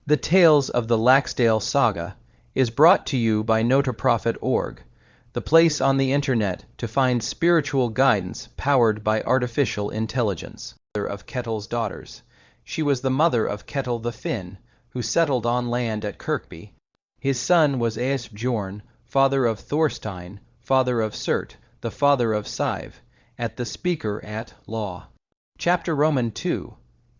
The Tales of the Laxdale Saga is brought to you by NotaProfit.org, the place on the internet to find spiritual guidance powered by artificial intelligence. Of Ketill's daughters. She was the mother of Ketill the Finn, who settled on land at Kirkby. His son was Esbjorn, father of Thorstein, father of Surt, the father of Sive, at the speaker at law. Chapter Roman 2.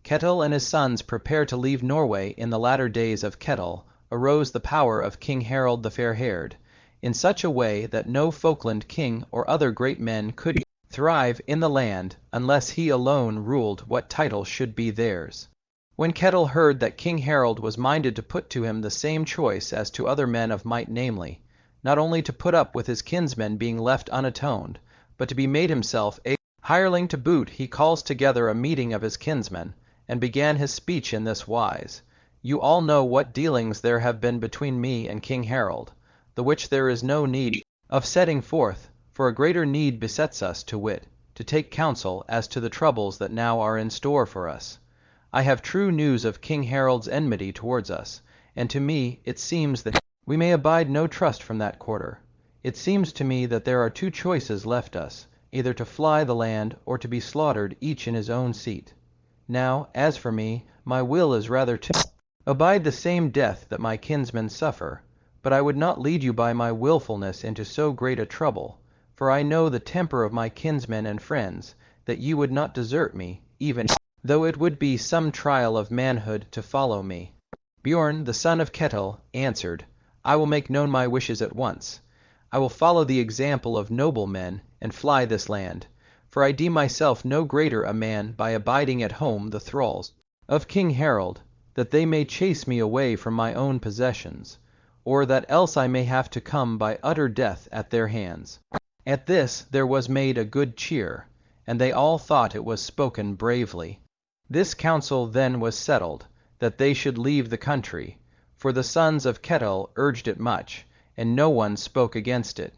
Ketill and his sons prepare to leave Norway. In the latter days of Ketill arose the power of King Harald the Fairhaired, in such a way that no Folkland king or other great men could thrive in the land unless he alone ruled what title should be theirs. When Ketill heard that King Harald was minded to put to him the same choice as to other men of might, namely, not only to put up with his kinsmen being left unatoned, but to be made himself a hireling to boot, he calls together a meeting of his kinsmen, and began his speech in this wise. You all know what dealings there have been between me and King Harald, the which there is no need of setting forth, for a greater need besets us, to wit, to take counsel as to the troubles that now are in store for us. I have true news of King Harald's enmity towards us, and to me it seems that we may abide no trust from that quarter. It seems to me that there are two choices left us, either to fly the land or to be slaughtered each in his own seat. Now, as for me, my will is rather to abide the same death that my kinsmen suffer, but I would not lead you by my wilfulness into so great a trouble, for I know the temper of my kinsmen and friends, that ye would not desert me, even though it would be some trial of manhood to follow me. Bjorn, the son of Ketill, answered, I will make known my wishes at once. I will follow the example of noble men, and fly this land, for I deem myself no greater a man by abiding at home the thralls of King Harald, that they may chase me away from my own possessions, or that else I may have to come by utter death at their hands. At this there was made a good cheer, and they all thought it was spoken bravely. This counsel then was settled, that they should leave the country, for the sons of Ketill urged it much, and no one spoke against it.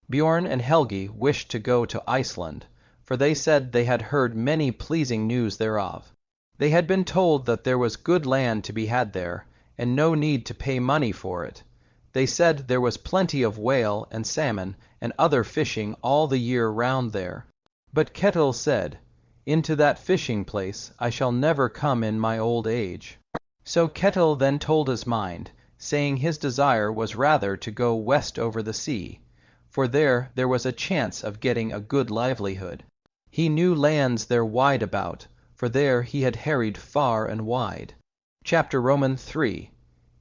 Bjorn and Helgi wished to go to Iceland, for they said they had heard many pleasing news thereof. They had been told that there was good land to be had there, and no need to pay money for it. They said there was plenty of whale and salmon and other fishing all the year round there. But Ketill said, Into that fishing place I shall never come in my old age. So Ketill then told his mind, saying his desire was rather to go west over the sea, for there was a chance of getting a good livelihood. He knew lands there wide about, for there he had harried far and wide. Chapter Roman 3.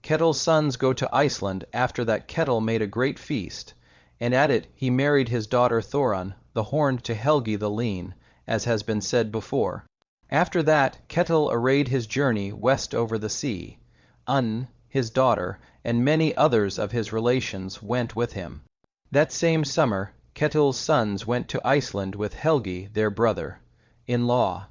Ketill's sons go to Iceland after that Ketill made a great feast, and at it he married his daughter Thoran, the horned, to Helgi the lean, as has been said before. After that Ketill arrayed his journey west over the sea. Unn, his daughter, and many others of his relations went with him. That same summer Ketill's sons went to Iceland with Helgi their brother-in-law.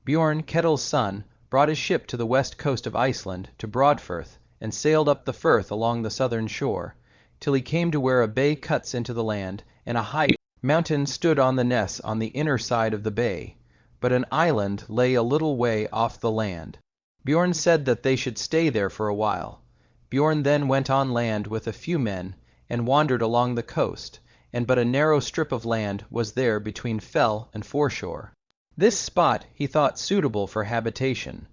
Bjorn, Ketill's son, brought his ship to the west coast of Iceland, to Broadfirth, and sailed up the firth along the southern shore, till he came to where a bay cuts into the land, and a high mountain stood on the ness on the inner side of the bay, but an island lay a little way off the land. Bjorn said that they should stay there for a while. Bjorn then went on land with a few men, and wandered along the coast, and but a narrow strip of land was there between fell and foreshore. This spot he thought suitable for habitation.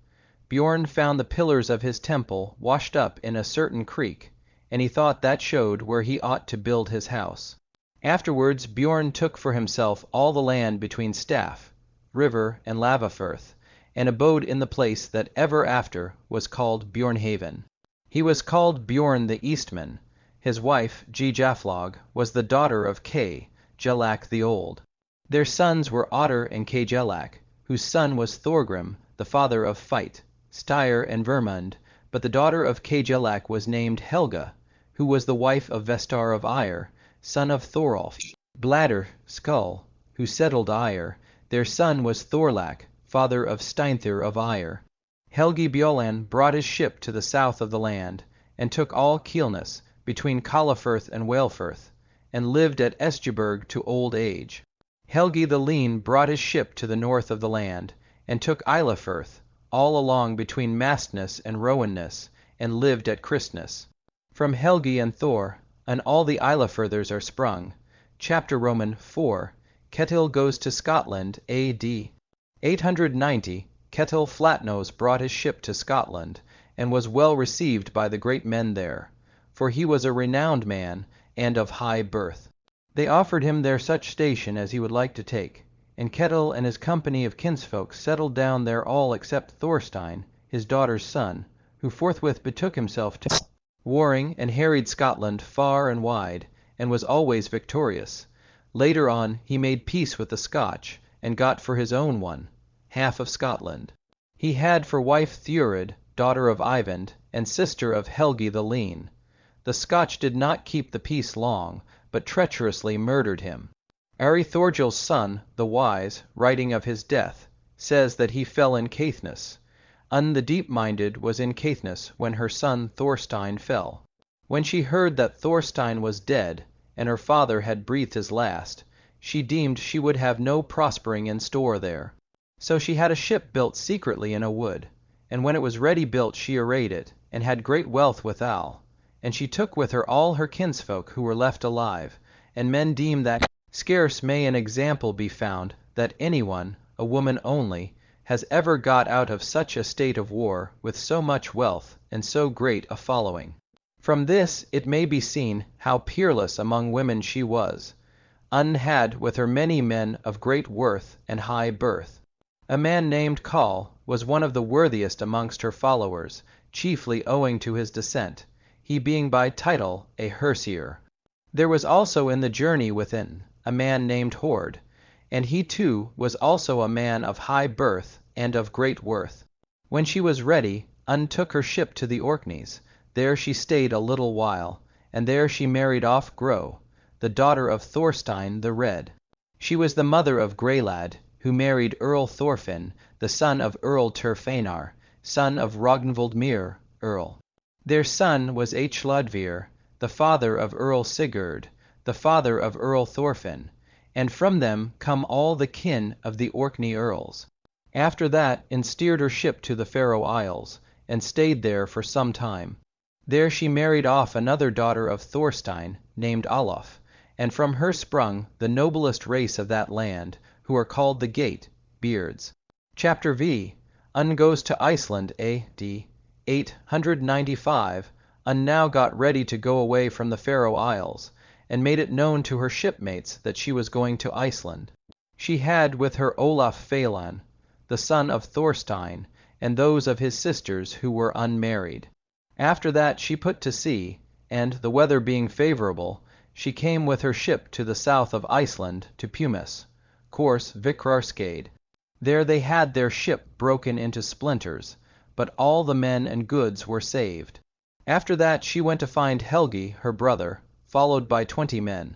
Bjorn found the pillars of his temple washed up in a certain creek, and he thought that showed where he ought to build his house. Afterwards Bjorn took for himself all the land between Staff, River, and Lavafirth, and abode in the place that ever after was called Bjornhaven. He was called Bjorn the Eastman. His wife, Gjaflog, was the daughter of Kay, Jelak the Old. Their sons were Otter and Kjelak, whose son was Thorgrim, the father of Fight, Styr, and Vermund, but the daughter of Kjelak was named Helga, who was the wife of Vestar of Ire, son of Thorolf. Bladder, Skull, who settled Ire, their son was Thorlak, father of Steinthir of Ire. Helgi Bjolan brought his ship to the south of the land, and took all Keelness, between Kalafirth and Whalefirth, and lived at Esjuberg to old age. Helgi the Lean brought his ship to the north of the land, and took Ilafirth, all along between Mastness and Rowanness, and lived at Christmas. From Helgi and Thor, and all the Islafirthers are sprung. Chapter Roman 4. Ketill goes to Scotland, A.D. 890. Ketill Flatnose brought his ship to Scotland, and was well received by the great men there, for he was a renowned man, and of high birth. They offered him there such station as he would like to take, and Ketill and his company of kinsfolk settled down there all except Thorstein, his daughter's son, who forthwith betook himself to warring and harried Scotland far and wide, and was always victorious. Later on he made peace with the Scotch, and got for his own one half of Scotland. He had for wife Thurid, daughter of Eyvind, and sister of Helgi the Lean. The Scotch did not keep the peace long, but treacherously murdered him. Ari Thorgil's son, the Wise, writing of his death, says that he fell in Caithness. The Deepminded was in Caithness when her son Thorstein fell. When she heard that Thorstein was dead, and her father had breathed his last, she deemed she would have no prospering in store there. So she had a ship built secretly in a wood, and when it was ready built she arrayed it, and had great wealth withal. And she took with her all her kinsfolk who were left alive, and men deem that scarce may an example be found that anyone, a woman only, has ever got out of such a state of war with so much wealth and so great a following. From this it may be seen how peerless among women she was, had with her many men of great worth and high birth. A man named Kall was one of the worthiest amongst her followers, chiefly owing to his descent, he being by title a Hersier. There was also in the journey within a man named Hord, and he too was also a man of high birth and of great worth. When she was ready, took her ship to the Orkneys. There she stayed a little while, and there she married off Gro, the daughter of Thorstein the Red. She was the mother of Greylad, who married Earl Thorfinn, the son of Earl Turfeinar, son of Ragnvald Mir, Earl. Their son was Hlodvir, the father of Earl Sigurd, the father of Earl Thorfinn, and from them come all the kin of the Orkney earls. After that steered her ship to the Faroe Isles, and stayed there for some time. There she married off another daughter of Thorstein, named Olof, and from her sprung the noblest race of that land, who are called the Gate, Beards. Chapter V. Goes to Iceland, A.D. 895, now got ready to go away from the Faroe Isles, and made it known to her shipmates that she was going to Iceland. She had with her Olaf Phelan, the son of Thorstein, and those of his sisters who were unmarried. After that she put to sea, and, the weather being favorable, she came with her ship to the south of Iceland to Pumis, course Vikrarskeid. There they had their ship broken into splinters, but all the men and goods were saved. After that she went to find Helgi, her brother, followed by 20 men,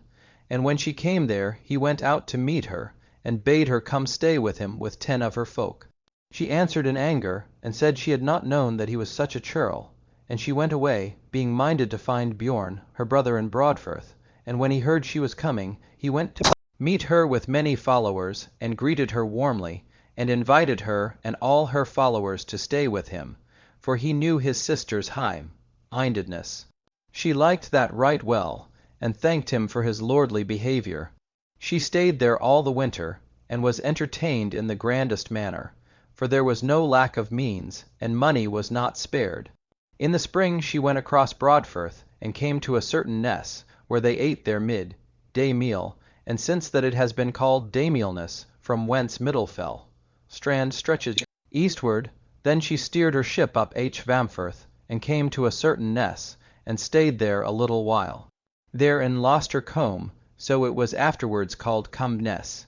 and when she came there he went out to meet her, and bade her come stay with him with 10 of her folk. She answered in anger, and said she had not known that he was such a churl, and she went away, being minded to find Bjorn, her brother in Broadfirth, and when he heard she was coming, he went to meet her with many followers, and greeted her warmly, and invited her and all her followers to stay with him, for he knew his sister's Hvamm, Indedness. She liked that right well, and thanked him for his lordly behavior. She stayed there all the winter, and was entertained in the grandest manner, for there was no lack of means, and money was not spared. In the spring she went across Broadfirth, and came to a certain ness, where they ate their mid-day meal, and since that it has been called Daymealness, from whence Middlefell Strand stretches eastward, then she steered her ship up Hvammfirth, and came to a certain ness, and stayed there a little while. Therein lost her comb, so it was afterwards called Combness.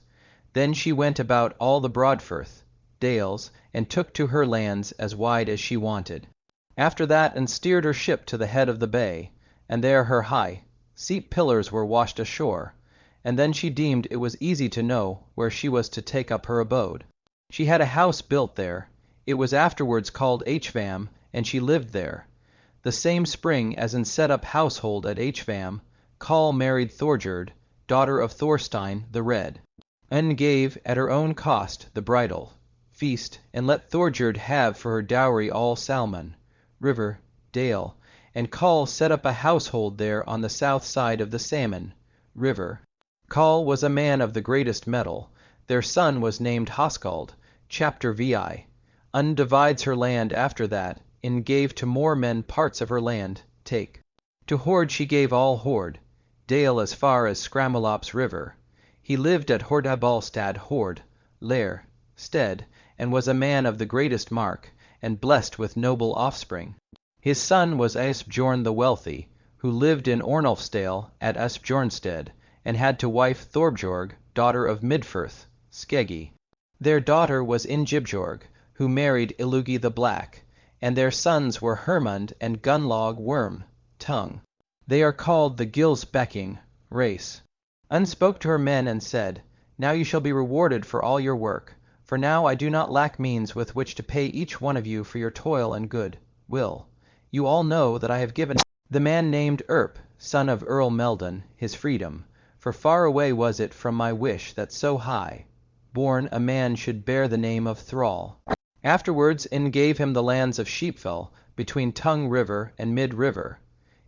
Then she went about all the Broadfirth, dales, and took to her lands as wide as she wanted. After that steered her ship to the head of the bay, and there her high, steep pillars were washed ashore, and then she deemed it was easy to know where she was to take up her abode. She had a house built there. It was afterwards called Hvamm, and she lived there. The same spring as in set up household at Hvamm, Kall married Thorgerd, daughter of Thorstein the Red, and gave at her own cost the bridal feast, and let Thorgerd have for her dowry all salmon, river, dale, and Coll set up a household there on the south side of the Salmon river. Coll was a man of the greatest mettle. Their son was named Hoskald, chapter vi. Undivides her land after that, and gave to more men parts of her land, take. To Hord she gave all Hord, dale as far as Scrammelops river. He lived at Hordabalstad Hord, lair, stead, and was a man of the greatest mark, and blessed with noble offspring. His son was Asbjorn the Wealthy, who lived in Ornolfsdale at Asbjornsted, and had to wife Thorbjorg, daughter of Midfirth, Skeggi. Their daughter was Ingjibjorg, who married Illugi the Black, and their sons were Hermund and Gunnlaug Worm, tongue. They are called the Gilsbecking race. Un spoke to her men and said, Now you shall be rewarded for all your work, for now I do not lack means with which to pay each one of you for your toil and good will. You all know that I have given the man named Erp, son of Earl Meldon, his freedom, for far away was it from my wish that so high born a man should bear the name of thrall. Afterwards In gave him the lands of Sheepfell, between Tongue River and Mid River.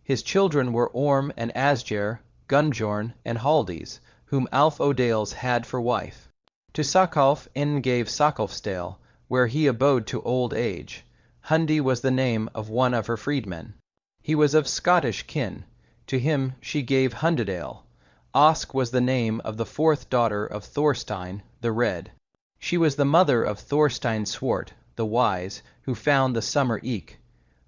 His children were Orm and Asger, Gunbjorn and Haldies, whom Alf O'Dales had for wife. To Sakalf In gave Sakalfsdale, where he abode to old age. Hundi was the name of one of her freedmen. He was of Scottish kin. To him she gave Hundedale. Osk was the name of the fourth daughter of Thorstein the Red. She was the mother of Thorstein Swart, the Wise, who found the summer eke.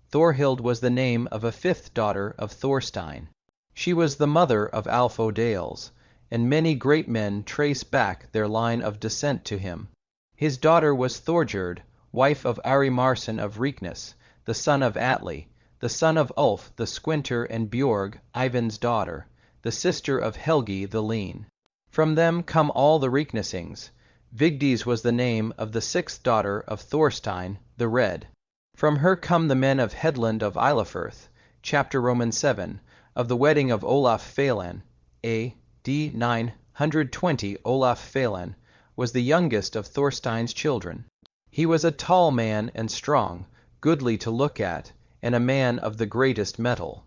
Thorhild was the name of a fifth daughter of Thorstein. She was the mother of Alf O'Dales, and many great men trace back their line of descent to him. His daughter was Thorgerd, wife of Arimarson of Reekness, the son of Atli, the son of Ulf the Squinter and Bjorg, Ivan's daughter, the sister of Helgi the Lean. From them come all the Reeknessings. Vigdis was the name of the sixth daughter of Thorstein the Red. From her come the men of Headland of Islafirth, chapter Roman 7, of the wedding of Olaf Phelan. A.D. 920 Olaf Phelan was the youngest of Thorstein's children. He was a tall man and strong, goodly to look at, and a man of the greatest mettle.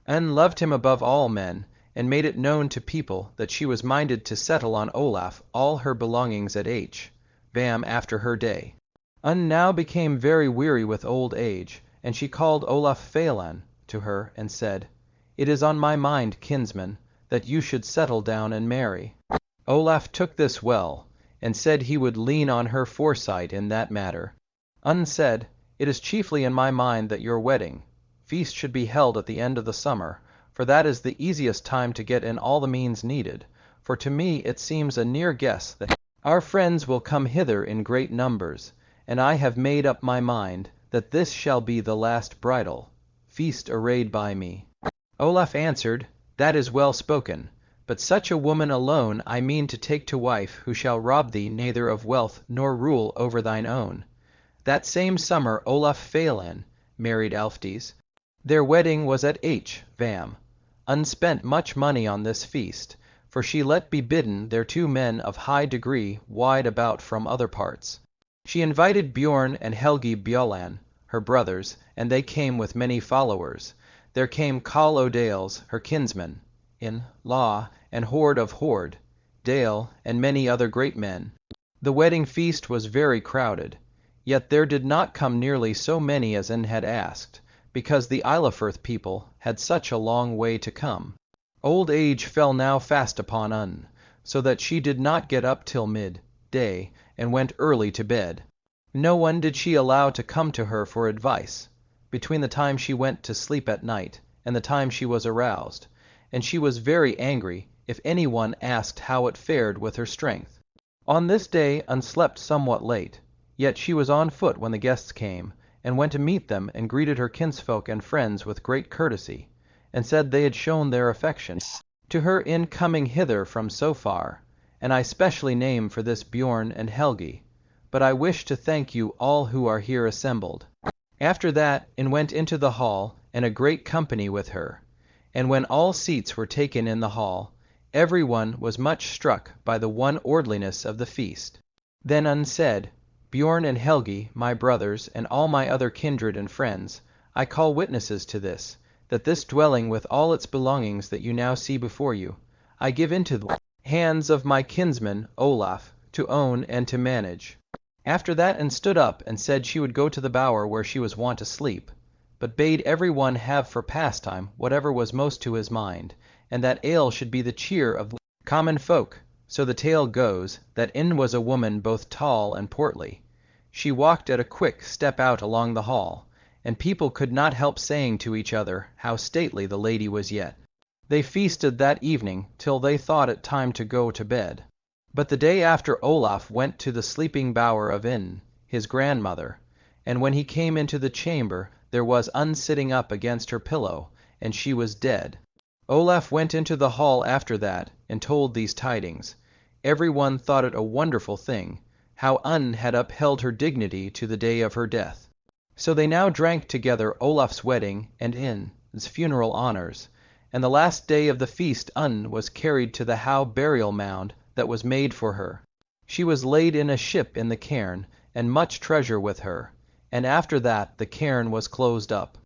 Un loved him above all men, and made it known to people that she was minded to settle on Olaf all her belongings at Hvamm after her day. Un now became very weary with old age, and she called Olaf Phelan to her and said, It is on my mind, kinsman, that you should settle down and marry. Olaf took this well, and said he would lean on her foresight in that matter. Un said, It is chiefly in my mind that your wedding feast should be held at the end of the summer, for that is the easiest time to get in all the means needed, for to me it seems a near guess that our friends will come hither in great numbers, and I have made up my mind that this shall be the last bridal feast arrayed by me. Olaf answered, That is well spoken, but such a woman alone I mean to take to wife, who shall rob thee neither of wealth nor rule over thine own. That same summer Olaf Phelan married Alfdis. Their wedding was at Hvamm. Unspent much money on this feast, for she let be bidden there 2 men of high degree wide about from other parts. She invited Bjorn and Helgi Bjaaland, her brothers, and they came with many followers. There came Coll O'Dales, her kinsman, in law, and Hord of Hord, Dale, and many other great men. The wedding feast was very crowded, yet there did not come nearly so many as Un had asked, because the Islafirth people had such a long way to come. Old age fell now fast upon Un, so that she did not get up till mid-day, and went early to bed. No one did she allow to come to her for advice, between the time she went to sleep at night and the time she was aroused, and she was very angry if any one asked how it fared with her strength. On this day Un slept somewhat late, yet she was on foot when the guests came, and went to meet them and greeted her kinsfolk and friends with great courtesy, and said they had shown their affection to her in coming hither from so far, and I specially name for this Bjorn and Helgi, but I wish to thank you all who are here assembled. After that In went into the hall, and a great company with her, and when all seats were taken in the hall, every one was much struck by the one orderliness of the feast. Then Un said, Bjorn and Helgi, my brothers, and all my other kindred and friends, I call witnesses to this, that this dwelling with all its belongings that you now see before you, I give into the hands of my kinsman Olaf to own and to manage. After that and stood up and said she would go to the bower where she was wont to sleep, but bade every one have for pastime whatever was most to his mind, and that ale should be the cheer of the common folk. So the tale goes, that in was a woman both tall and portly. She walked at a quick step out along the hall, and people could not help saying to each other how stately the lady was yet. They feasted that evening till they thought it time to go to bed. But the day after Olaf went to the sleeping bower of In, his grandmother, and when he came into the chamber there was unsitting up against her pillow, and she was dead. Olaf went into the hall after that, and told these tidings. Every one thought it a wonderful thing, how Un had upheld her dignity to the day of her death. So they now drank together Olaf's wedding and In's funeral honours, and the last day of the feast Un was carried to the How burial mound that was made for her. She was laid in a ship in the cairn, and much treasure with her, and after that the cairn was closed up.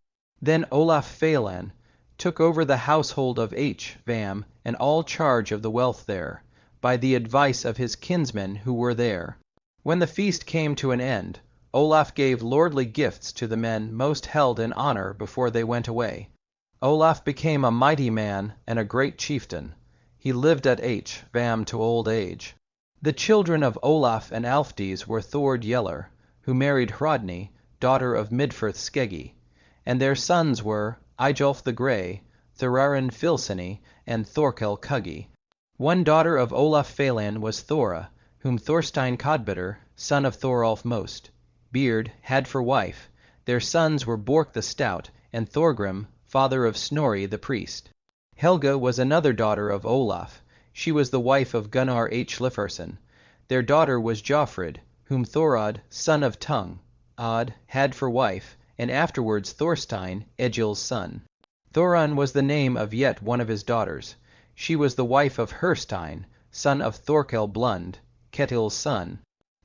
Then Olaf Feilan took over the household of Hvamm and all charge of the wealth there, by the advice of his kinsmen who were there. When the feast came to an end, Olaf gave lordly gifts to the men most held in honour before they went away. Olaf became a mighty man and a great chieftain. He lived at Hvamm to old age. The children of Olaf and Alfdis were Thord Yeller, who married Hrodni, daughter of Midfirth Skeggi, and their sons were Eyjolf the Grey, Thorarin Filsini, and Thorkel Cuggi. One daughter of Olaf Feilan was Thora, whom Thorstein Codbitter, son of Thorolf Most, Beard, had for wife. Their sons were Bork the Stout, and Thorgrim, father of Snorri the priest. Helga was another daughter of Olaf. She was the wife of Gunnar Hliffarsson. Their daughter was Jofrid, whom Thorod, son of Tung, Odd, had for wife, and afterwards Thorstein, Egil's son. Thorun was the name of yet one of his daughters. She was the wife of Herstein, son of Thorkel Blund, Ketill's son.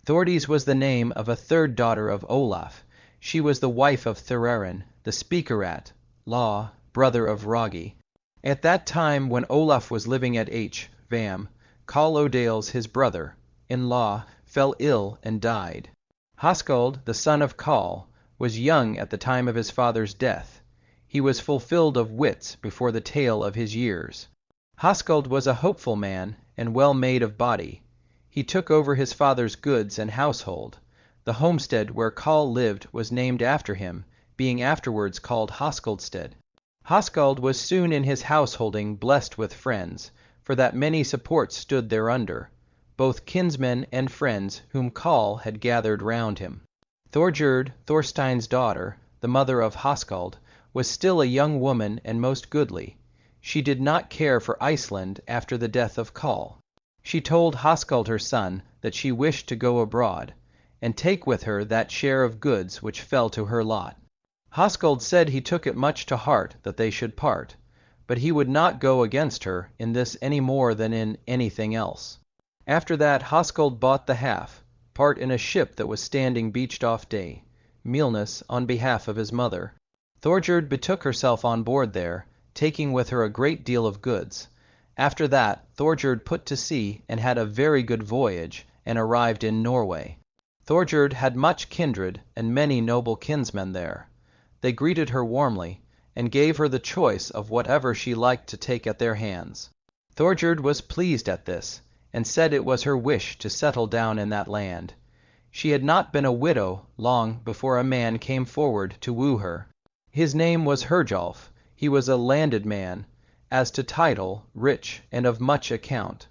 Thordis was the name of a third daughter of Olaf. She was the wife of Thorarin, the Speakerat, Law, brother of Ragi. At that time when Olaf was living at Hvamm, Kall O'Dales his brother, in law, fell ill and died. Haskald, the son of Kall, was young at the time of his father's death. He was fulfilled of wits before the tale of his years. Haskald was a hopeful man and well made of body. He took over his father's goods and household. The homestead where Kall lived was named after him, being afterwards called Haskaldstead. Haskald was soon in his householding blessed with friends, for that many supports stood thereunder, both kinsmen and friends whom Kall had gathered round him. Thorgerd, Thorstein's daughter, the mother of Haskald, was still a young woman and most goodly. She did not care for Iceland after the death of Kall. She told Haskald her son that she wished to go abroad, and take with her that share of goods which fell to her lot. Haskald said he took it much to heart that they should part, but he would not go against her in this any more than in anything else. After that Haskald bought the half, part in a ship that was standing beached off day, Milnes on behalf of his mother. Thorgerd betook herself on board there, taking with her a great deal of goods. After that Thorgerd put to sea and had a very good voyage, and arrived in Norway. Thorgerd had much kindred and many noble kinsmen there. They greeted her warmly, and gave her the choice of whatever she liked to take at their hands. Thorgerd was pleased at this, and said it was her wish to settle down in that land. She had not been a widow long before a man came forward to woo her. His name was Herjolf. He was a landed man, as to title, rich, and of much account.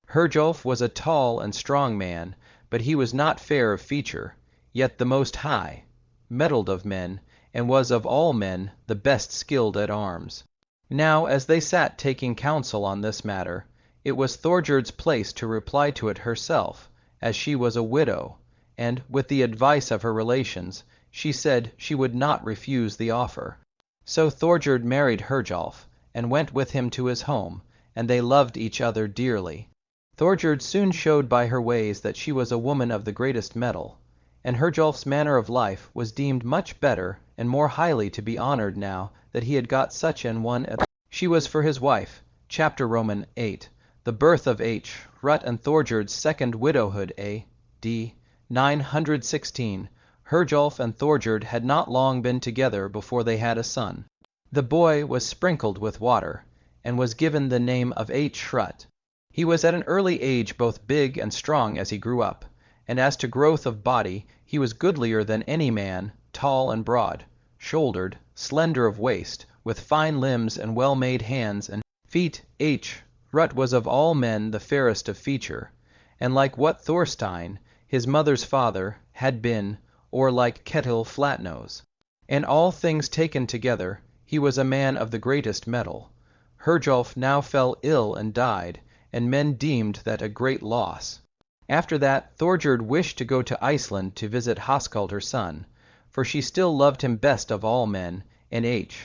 Herjolf was a tall and strong man, but he was not fair of feature, yet the most high, mettled of men, and was of all men the best skilled at arms. Now as they sat taking counsel on this matter, it was Thorgerd's place to reply to it herself, as she was a widow, and, with the advice of her relations, she said she would not refuse the offer. So Thorgerd married Herjolf, and went with him to his home, and they loved each other dearly. Thorgerd soon showed by her ways that she was a woman of the greatest mettle, and Herjolf's manner of life was deemed much better and more highly to be honored now that he had got such an one at. She was for his wife. Chapter Roman 8. The birth of H. Rut and Thorgerd's second widowhood. A.D. 916. Herjolf and Thorgerd had not long been together before they had a son. The boy was sprinkled with water, and was given the name of H. Rut. He was at an early age both big and strong as he grew up, and as to growth of body he was goodlier than any man, tall and broad, shouldered, slender of waist, with fine limbs and well-made hands and feet. H. Rut was of all men the fairest of feature, and like what Thorstein, his mother's father, had been, or like Ketill Flatnose. And all things taken together, he was a man of the greatest mettle. Herjolf now fell ill and died, and men deemed that a great loss. After that Thorgerd wished to go to Iceland to visit Hoskuld her son, for she still loved him best of all men, and H.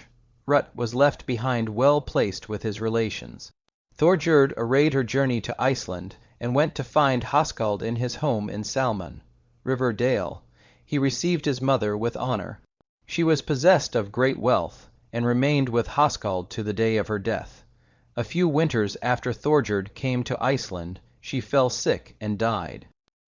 Rut was left behind well placed with his relations. Thorgerd arrayed her journey to Iceland, and went to find Hoskuld in his home in Salmon, River Dale. He received his mother with honor. She was possessed of great wealth, and remained with Hoskuld to the day of her death. A few winters after Thorgerd came to Iceland, she fell sick and died.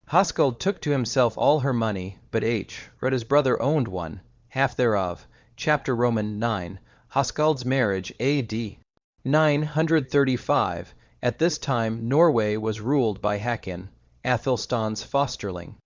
Hoskuld took to himself all her money, but H. Rut his brother owned one, half thereof. Chapter Roman 9. Hoskuld's marriage. A.D. 935. At this time Norway was ruled by Hakon, Athelstan's fosterling.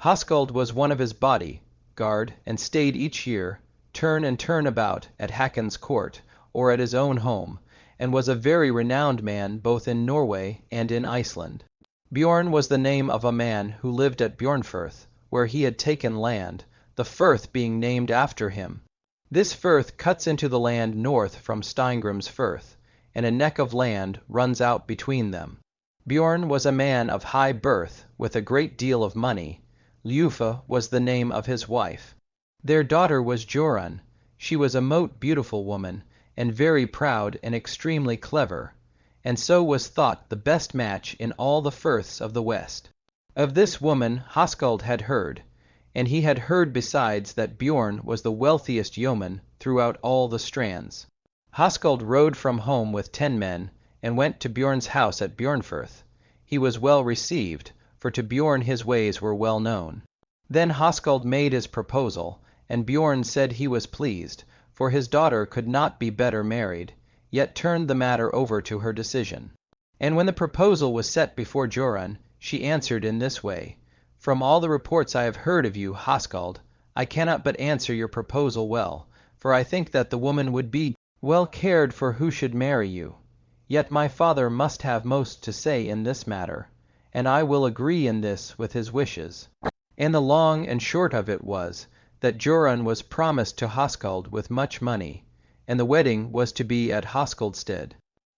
Hoskuld was one of his body guard, and stayed each year, turn and turn about, at Hakon's court, or at his own home, and was a very renowned man both in Norway and in Iceland. Bjorn was the name of a man who lived at Bjornfirth, where he had taken land, the firth being named after him. This firth cuts into the land north from Steingrim's firth, and a neck of land runs out between them. Bjorn was a man of high birth, with a great deal of money. Ljufa was the name of his wife. Their daughter was Jorun. She was a most beautiful woman, and very proud and extremely clever, and so was thought the best match in all the firths of the west. Of this woman Hoskuld had heard, and he had heard besides that Bjorn was the wealthiest yeoman throughout all the strands. Hoskuld rode from home with 10 men, and went to Bjorn's house at Bjornfirth. He was well received, for to Bjorn his ways were well known. Then Hoskuld made his proposal, and Bjorn said he was pleased, for his daughter could not be better married, yet turned the matter over to her decision. And when the proposal was set before Jorun, she answered in this way: From all the reports I have heard of you, Hoskuld, I cannot but answer your proposal well, for I think that the woman would be well cared for who should marry you. Yet my father must have most to say in this matter, and I will agree in this with his wishes. And the long and short of it was, that Jorun was promised to Hoskuld with much money, and the wedding was to be at Hoskuldstead.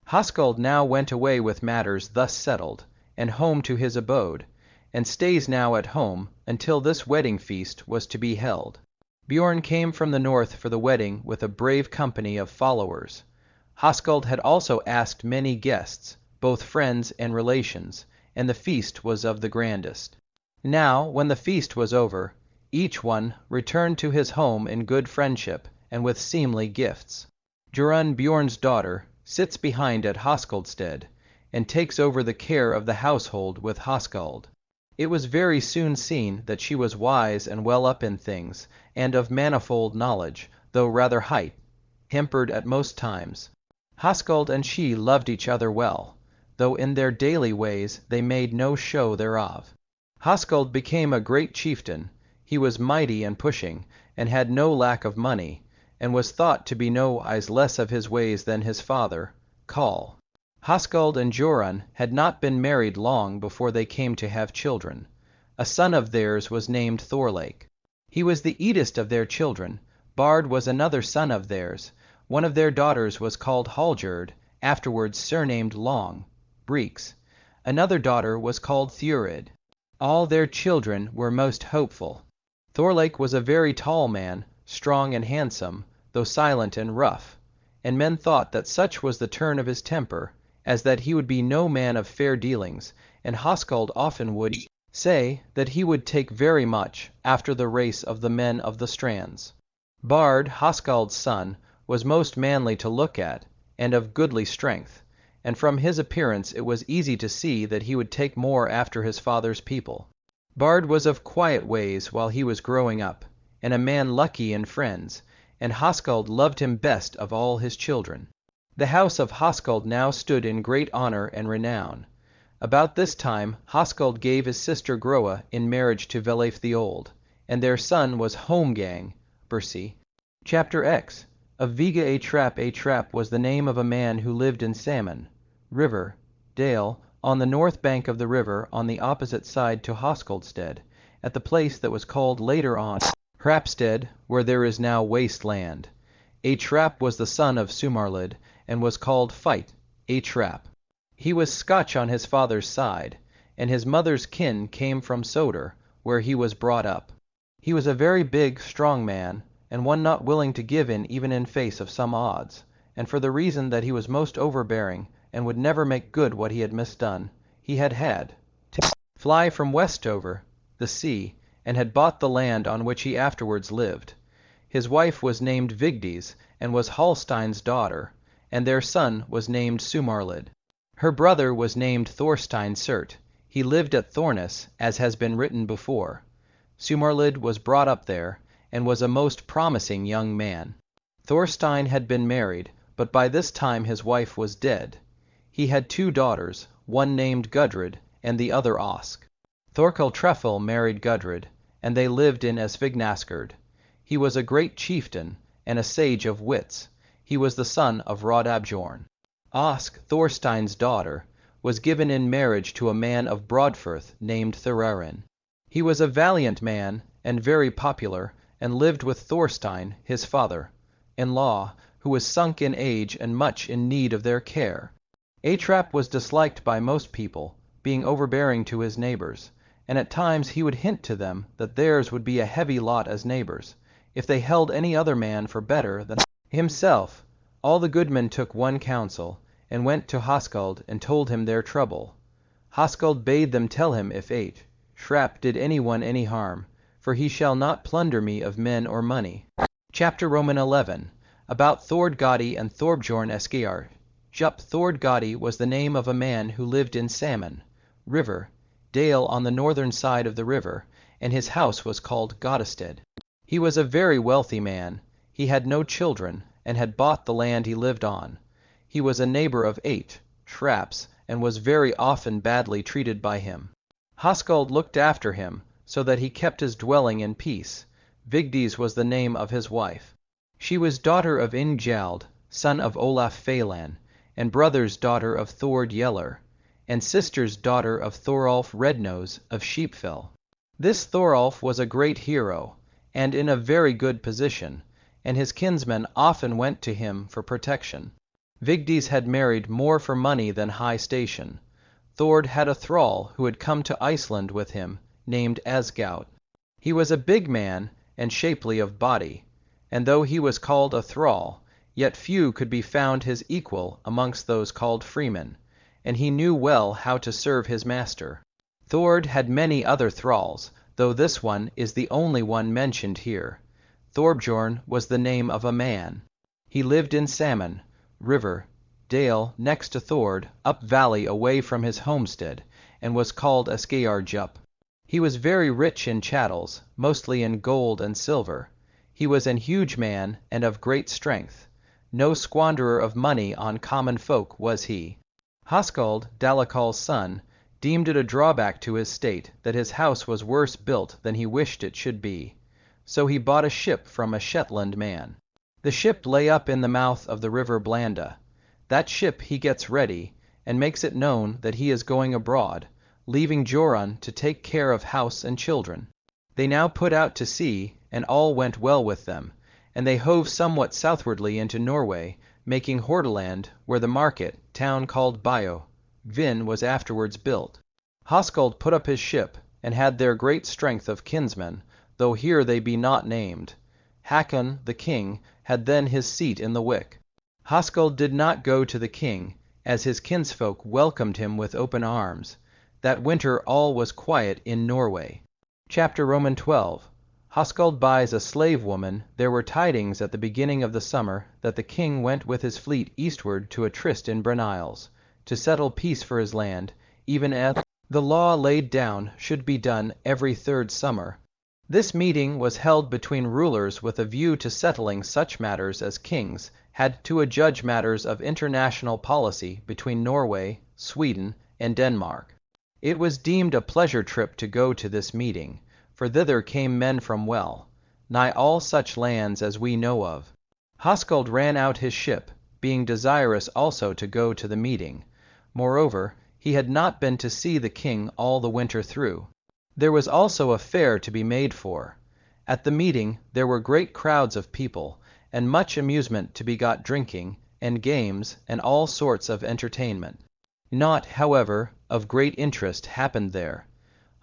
Hoskuld now went away with matters thus settled, and home to his abode, and stays now at home until this wedding feast was to be held. Bjorn came from the north for the wedding with a brave company of followers. Hoskuld had also asked many guests, both friends and relations, and the feast was of the grandest. Now, when the feast was over, each one returned to his home in good friendship and with seemly gifts. Jorun, Bjorn's daughter, sits behind at Hoskuldstead, and takes over the care of the household with Hoskuld. It was very soon seen that she was wise and well up in things, and of manifold knowledge, though rather tempered at most times. Hoskuld and she loved each other well, though in their daily ways they made no show thereof. Hoskuld became a great chieftain. He was mighty and pushing, and had no lack of money, and was thought to be nowise less of his ways than his father, Coll. Hoskuld and Jorun had not been married long before they came to have children. A son of theirs was named Thorlake. He was the eldest of their children. Bard was another son of theirs. One of their daughters was called Hallgerd, afterwards surnamed Long, Breeks. Another daughter was called Thurid. All their children were most hopeful. Thorlake was a very tall man, strong and handsome, though silent and rough, and men thought that such was the turn of his temper, as that he would be no man of fair dealings, and Hoskuld often would say that he would take very much after the race of the men of the strands. Bard, Hoskald's son, was most manly to look at, and of goodly strength, and from his appearance it was easy to see that he would take more after his father's people. Bard was of quiet ways while he was growing up, and a man lucky in friends, and Hoskald loved him best of all his children. The house of Hoskald now stood in great honor and renown. About this time Hoskald gave his sister Groa in marriage to Velleif the Old, and their son was Holmgang. Chapter X. Of Viga a Trap was the name of a man who lived in Salmon, river, dale, on the north bank of the river on the opposite side to Hoskaldstead, at the place that was called later on Hrapstead, where there is now waste land. A Trap was the son of Sumarlid, and was called Fight, a Trap. He was Scotch on his father's side, and his mother's kin came from Soder, where he was brought up. He was a very big, strong man, and one not willing to give in even in face of some odds, and for the reason that he was most overbearing, and would never make good what he had misdone, he had to fly from Westover, the sea, and had bought the land on which he afterwards lived. His wife was named Vigdis, and was Hallstein's daughter, and their son was named Sumarlid. Her brother was named Thorstein Surt. He lived at Thorness, as has been written before. Sumarlid was brought up there, and was a most promising young man. Thorstein had been married, but by this time his wife was dead. He had 2 daughters, one named Gudrid, and the other Osk. Thorkel Treffel married Gudrid, and they lived in Esvignaskerd. He was a great chieftain, and a sage of wits. He was the son of Rodabjorn. Osk, Thorstein's daughter, was given in marriage to a man of Broadfirth named Thorarin. He was a valiant man, and very popular, and lived with Thorstein, his father-in-law, who was sunk in age and much in need of their care. Atrap was disliked by most people, being overbearing to his neighbors, and at times he would hint to them that theirs would be a heavy lot as neighbors, if they held any other man for better than himself. All the goodmen took one counsel, and went to Hoskald and told him their trouble. Hoskald bade them tell him if Shrap did any one any harm, for he shall not plunder me of men or money. Chapter Roman 11. About Thordgadi and Thorbjorn Esgeir. Jup Thordgadi was the name of a man who lived in Salmon, river, dale on the northern side of the river, and his house was called Godested. He was a very wealthy man. He had no children, and had bought the land he lived on. He was a neighbor of Shraps, and was very often badly treated by him. Hoskald looked after him, so that he kept his dwelling in peace. Vigdis was the name of his wife. She was daughter of Ingjald, son of Olaf Phelan, and brother's daughter of Thord Yeller, and sister's daughter of Thorolf Rednose of Sheepfell. This Thorolf was a great hero, and in a very good position, and his kinsmen often went to him for protection. Vigdis had married more for money than high station. Thord had a thrall who had come to Iceland with him, named Asgout. He was a big man, and shapely of body, and though he was called a thrall, yet few could be found his equal amongst those called freemen, and he knew well how to serve his master. Thord had many other thralls, though this one is the only one mentioned here. Thorbjorn was the name of a man. He lived in Salmon, river, dale next to Thord, up valley away from his homestead, and was called Esgeir Jup. He was very rich in chattels, mostly in gold and silver. He was an huge man, and of great strength. No squanderer of money on common folk was he. Hoskald, Dalakal's son, deemed it a drawback to his state that his house was worse built than he wished it should be. So he bought a ship from a Shetland man. The ship lay up in the mouth of the river Blanda. That ship he gets ready, and makes it known that he is going abroad, leaving Joran to take care of house and children. They now put out to sea, and all went well with them, and they hove somewhat southwardly into Norway, making Hordaland, where the market, town called Bio, Hvin, was afterwards built. Hoskald put up his ship, and had there great strength of kinsmen, though here they be not named. Hakon, the king, had then his seat in the Wick. Hoskald did not go to the king, as his kinsfolk welcomed him with open arms. That winter all was quiet in Norway. Chapter Roman 12. Hoskuld buys a slave woman. There were tidings at the beginning of the summer that the king went with his fleet eastward to a tryst in Brunhiles, to settle peace for his land, even as the law laid down should be done every third summer. This meeting was held between rulers with a view to settling such matters as kings had to adjudge matters of international policy between Norway, Sweden, and Denmark. It was deemed a pleasure trip to go to this meeting, for thither came men from nigh all such lands as we know of. Hoskuld ran out his ship, being desirous also to go to the meeting. Moreover, he had not been to see the king all the winter through. There was also a fair to be made for. At the meeting there were great crowds of people, and much amusement to be got, drinking, and games, and all sorts of entertainment. Naught, however, of great interest happened there.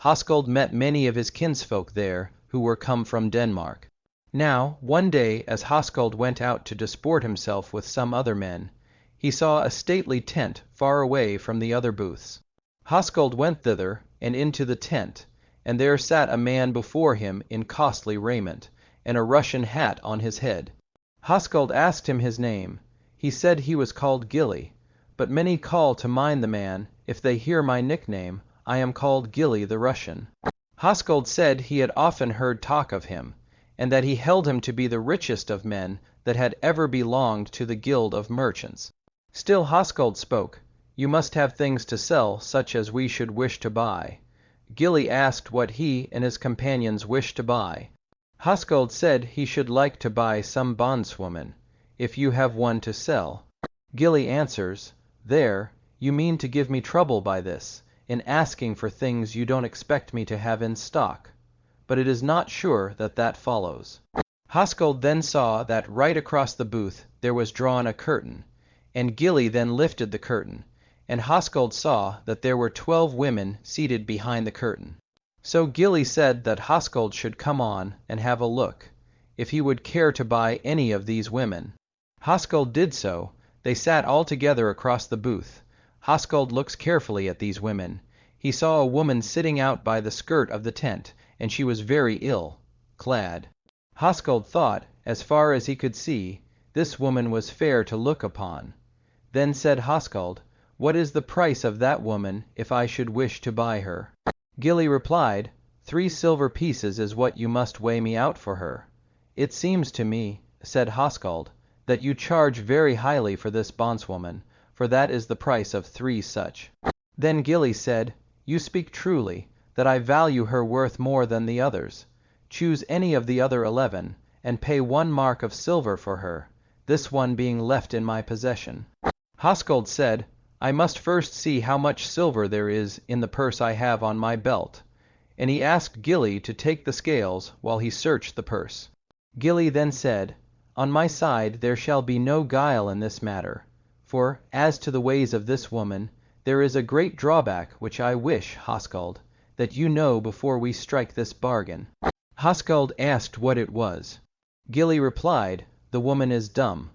Hoskuld met many of his kinsfolk there, who were come from Denmark. Now, one day, as Hoskuld went out to disport himself with some other men, he saw a stately tent far away from the other booths. Hoskuld went thither, and into the tent, and there sat a man before him in costly raiment, and a Russian hat on his head. Hoskuld asked him his name. He said he was called Gilly, but many call to mind the man. If they hear my nickname, I am called Gilly the Russian. Hoskuld said he had often heard talk of him, and that he held him to be the richest of men that had ever belonged to the guild of merchants. Still Hoskuld spoke. You must have things to sell such as we should wish to buy. Gilly asked what he and his companions wished to buy. Hoskuld said he should like to buy some bondswoman, if you have one to sell. Gilly answers, There, you mean to give me trouble by this, in asking for things you don't expect me to have in stock. But it is not sure that that follows. Hoskuld then saw that right across the booth there was drawn a curtain, and Gilly then lifted the curtain, and Hoskuld saw that there were 12 women seated behind the curtain. So Gilly said that Hoskuld should come on and have a look, if he would care to buy any of these women. Hoskuld did so. They sat all together across the booth. Hoskuld looks carefully at these women. He saw a woman sitting out by the skirt of the tent, and she was very ill clad. Hoskuld thought, as far as he could see, this woman was fair to look upon. Then said Hoskuld, What is the price of that woman if I should wish to buy her? Gilly replied, 3 silver pieces is what you must weigh me out for her. It seems to me, said Hoskuld, that you charge very highly for this bondswoman, for that is the price of 3 such. Then Gilly said, You speak truly, that I value her worth more than the others. Choose any of the other 11, and pay 1 mark of silver for her, this one being left in my possession. Hoskuld said, I must first see how much silver there is in the purse I have on my belt, and he asked Gilly to take the scales while he searched the purse. Gilly then said, On my side there shall be no guile in this matter, for, as to the ways of this woman, there is a great drawback which I wish, Hoskuld, that you know before we strike this bargain. Hoskuld asked what it was. Gilly replied, The woman is dumb.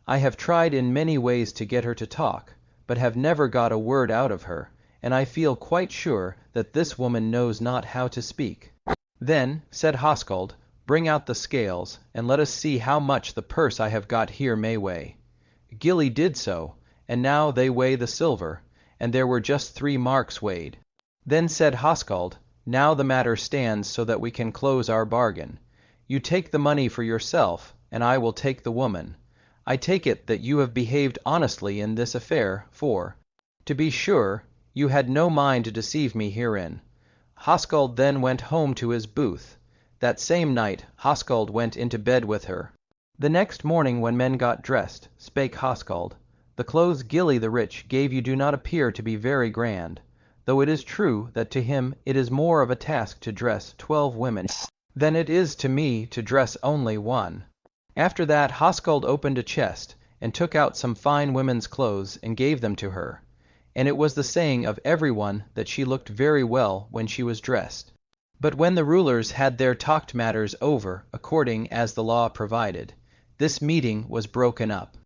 I have tried in many ways to get her to talk, but have never got a word out of her, and I feel quite sure that this woman knows not how to speak. Then, said Hoskuld, Bring out the scales, and let us see how much the purse I have got here may weigh. Gilly did so, and now they weigh the silver, and there were just 3 marks weighed. Then said Hoskuld, Now the matter stands so that we can close our bargain. You take the money for yourself, and I will take the woman. I take it that you have behaved honestly in this affair, for, to be sure, you had no mind to deceive me herein. Hoskuld then went home to his booth. That same night Hoskuld went into bed with her. The next morning when men got dressed, spake Hoskuld, The clothes Gilly the rich gave you do not appear to be very grand, though it is true that to him it is more of a task to dress 12 women than it is to me to dress only 1. After that Hoskuld opened a chest, and took out some fine women's clothes, and gave them to her. And it was the saying of every one that she looked very well when she was dressed. But when the rulers had their talked matters over according as the law provided, this meeting was broken up.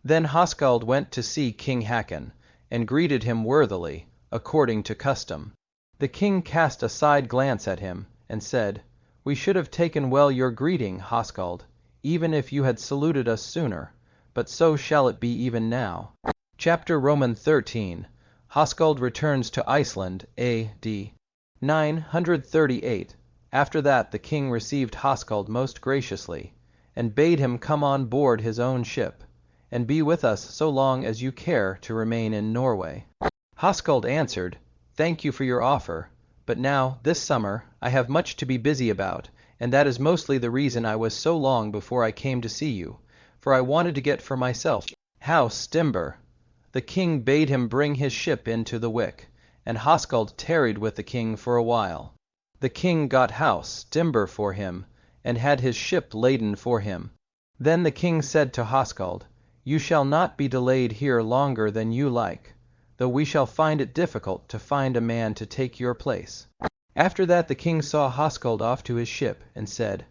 Then Hoskuld went to see King Hakon, and greeted him worthily, according to custom. The king cast a side glance at him, and said, We should have taken well your greeting, Hoskald, even if you had saluted us sooner, but so shall it be even now. Chapter Roman 13. Hoskald returns to Iceland, A.D. 938. After that the king received Hoskald most graciously, and bade him come on board his own ship, and be with us so long as you care to remain in Norway. Hoskald answered, "Thank you for your offer, but now, this summer, I have much to be busy about, and that is mostly the reason I was so long before I came to see you, for I wanted to get for myself house timber." The king bade him bring his ship into the Wick, and Hoskald tarried with the king for a while. The king got house timber for him, and had his ship laden for him. Then the king said to Hoskald, "You shall not be delayed here longer than you like, though we shall find it difficult to find a man to take your place." After that the king saw Hoskald off to his ship, and said,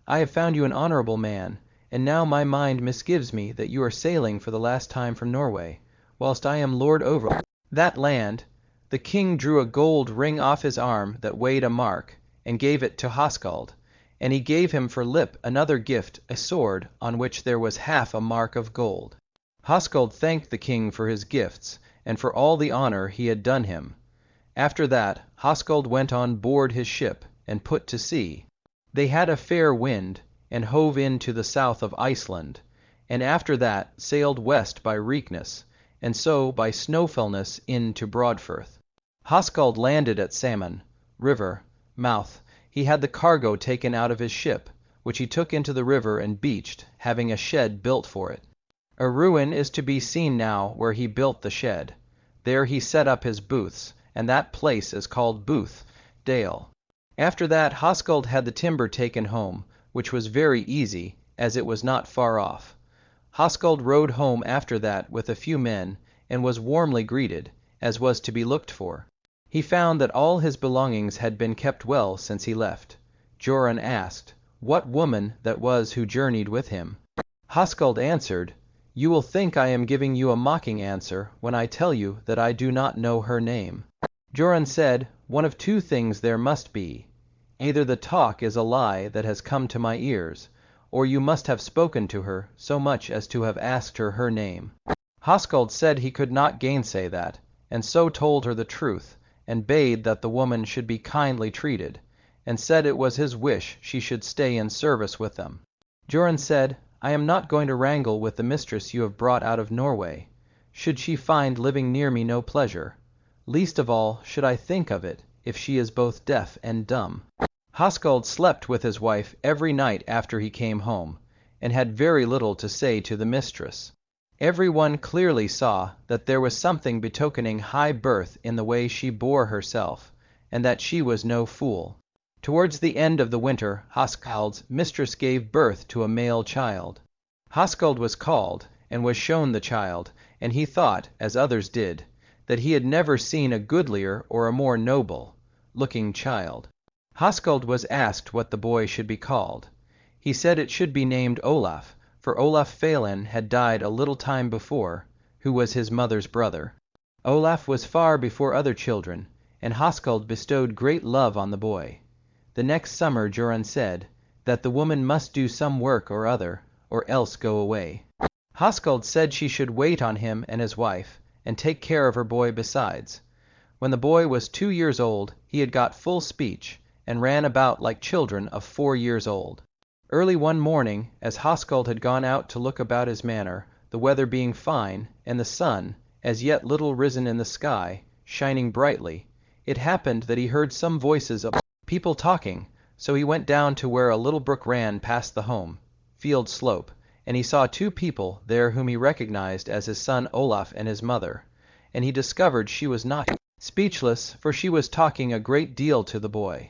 "I have found you an honorable man, and now my mind misgives me that you are sailing for the last time from Norway, whilst I am lord over that land." The king drew a gold ring off his arm that weighed a mark, and gave it to Hoskald, and he gave him for lip another gift, a sword, on which there was half a mark of gold. Hoskald thanked the king for his gifts, and for all the honor he had done him. After that Hoskald went on board his ship, and put to sea. They had a fair wind, and hove in to the south of Iceland, and after that sailed west by Reekness, and so by Snowfellness in to Broadfirth. Hoskald landed at Salmon river mouth. He had the cargo taken out of his ship, which he took into the river and beached, having a shed built for it. A ruin is to be seen now where he built the shed. There he set up his booths, and that place is called Booth Dale. After that Hoskald had the timber taken home, which was very easy, as it was not far off. Hoskald rode home after that with a few men, and was warmly greeted, as was to be looked for. He found that all his belongings had been kept well since he left. Bjorn asked what woman that was who journeyed with him. Hoskald answered, "You will think I am giving you a mocking answer when I tell you that I do not know her name." Bjorn said, "One of two things there must be. Either the talk is a lie that has come to my ears, or you must have spoken to her so much as to have asked her name." Hoskald said he could not gainsay that, and so told her the truth, and bade that the woman should be kindly treated, and said it was his wish she should stay in service with them. Bjorn said, "I am not going to wrangle with the mistress you have brought out of Norway. Should she find living near me no pleasure? Least of all should I think of it, if she is both deaf and dumb." Hoskald slept with his wife every night after he came home, and had very little to say to the mistress. Every one clearly saw that there was something betokening high birth in the way she bore herself, and that she was no fool. Towards the end of the winter Hoskald's mistress gave birth to a male child. Hoskald was called, and was shown the child, and he thought, as others did, that he had never seen a goodlier or a more noble-looking child. Hoskald was asked what the boy should be called. He said it should be named Olaf, for Olaf Phelan had died a little time before, who was his mother's brother. Olaf was far before other children, and Hoskald bestowed great love on the boy. The next summer Bjorn said that the woman must do some work or other, or else go away. Hoskald said she should wait on him and his wife, and take care of her boy besides. When the boy was 2 years old, he had got full speech, and ran about like children of 4 years old. Early one morning, as Hoskald had gone out to look about his manor, the weather being fine, and the sun, as yet little risen in the sky, shining brightly, it happened that he heard some voices of people talking, so he went down to where a little brook ran past the home field slope, and he saw 2 people there whom he recognized as his son Olaf and his mother, and he discovered she was not speechless, for she was talking a great deal to the boy.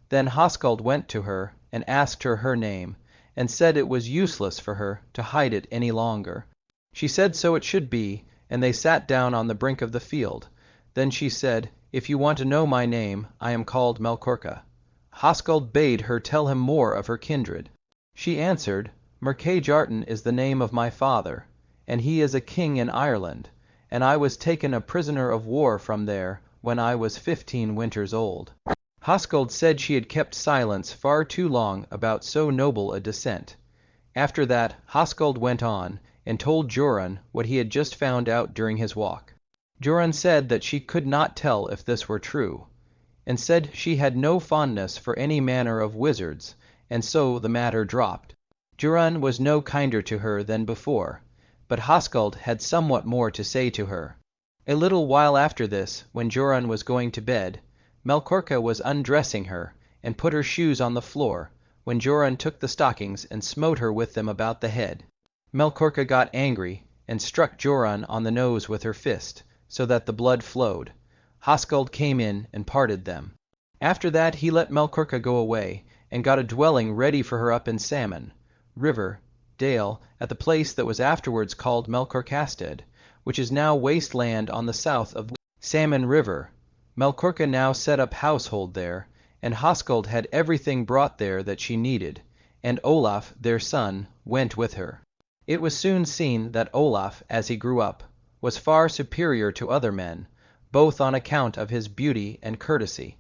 Then Hoskald went to her, and asked her name, and said it was useless for her to hide it any longer. She said so it should be, and they sat down on the brink of the field. Then she said, "If you want to know my name, I am called Melkorka." Hoskald bade her tell him more of her kindred. She answered, "Mercajarten is the name of my father, and he is a king in Ireland, and I was taken a prisoner of war from there when I was 15 winters old." Hoskuld said she had kept silence far too long about so noble a descent. After that Hoskuld went on and told Joran what he had just found out during his walk. Joran said that she could not tell if this were true, and said she had no fondness for any manner of wizards, and so the matter dropped. Joran was no kinder to her than before, but Hoskuld had somewhat more to say to her. A little while after this, when Joran was going to bed, Melkorka was undressing her, and put her shoes on the floor, when Joran took the stockings and smote her with them about the head. Melkorka got angry, and struck Joran on the nose with her fist, so that the blood flowed. Hoskuld came in and parted them. After that he let Melkorka go away, and got a dwelling ready for her up in Salmon river, dale, at the place that was afterwards called Melkorkasted, which is now waste land on the south of Salmon river. Melkorka now set up household there, and Hoskuld had everything brought there that she needed, and Olaf, their son, went with her. It was soon seen that Olaf, as he grew up, was far superior to other men, both on account of his beauty and courtesy,